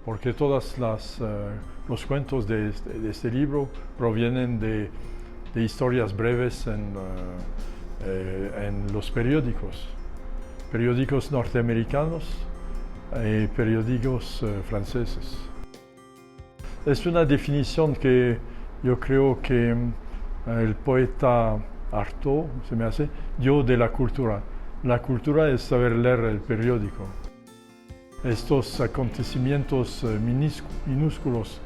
porque todos los cuentos de este libro provienen de historias breves en los periódicos norteamericanos y periódicos franceses. Es una definición que yo creo que el poeta Artaud, se me hace, dio de la cultura. La cultura es saber leer el periódico. Estos acontecimientos minúsculos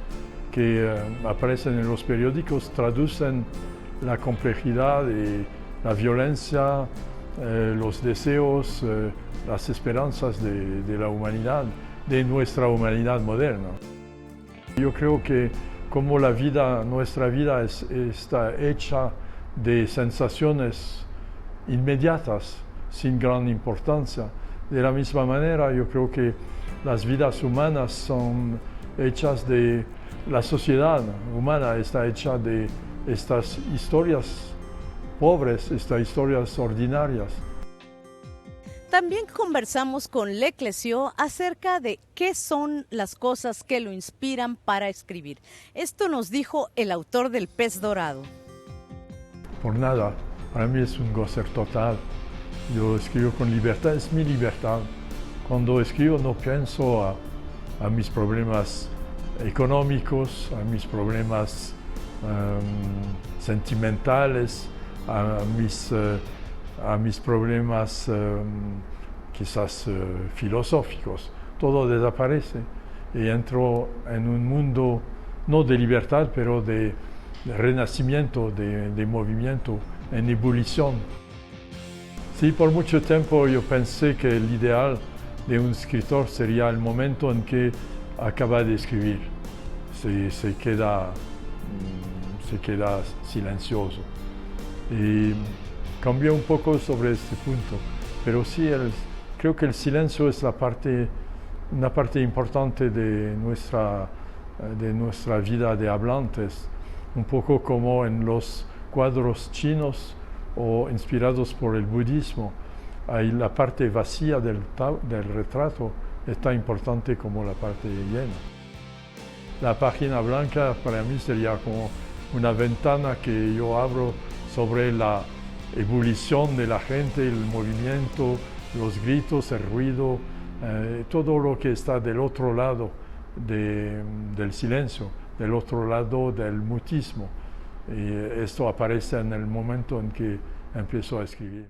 que aparecen en los periódicos traducen la complejidad y la violencia, los deseos, las esperanzas de la humanidad, de nuestra humanidad moderna. Yo creo que como nuestra vida está hecha de sensaciones inmediatas, sin gran importancia, de la misma manera yo creo que las vidas humanas son hechas de... La sociedad humana está hecha de estas historias pobres, estas historias ordinarias. También conversamos con Le Clézio acerca de qué son las cosas que lo inspiran para escribir. Esto nos dijo el autor del Pez Dorado. Por nada, para mí es un goce total. Yo escribo con libertad, es mi libertad. Cuando escribo no pienso a mis problemas económicos, a mis problemas sentimentales, a mis problemas quizás filosóficos. Todo desaparece y entro en un mundo no de libertad, pero de renacimiento, de movimiento, en ebullición. Sí, por mucho tiempo yo pensé que el ideal de un escritor sería el momento en que acaba de escribir. Se queda silencioso. Y cambié un poco sobre este punto, pero sí, creo que el silencio es una parte importante de nuestra vida de hablantes, un poco como en los cuadros chinos o inspirados por el budismo. Ahí la parte vacía del retrato es tan importante como la parte llena. La página blanca para mí sería como una ventana que yo abro sobre la ebullición de la gente, el movimiento, los gritos, el ruido, todo lo que está del otro lado del silencio, del otro lado del mutismo. Y esto aparece en el momento en que empiezo a escribir.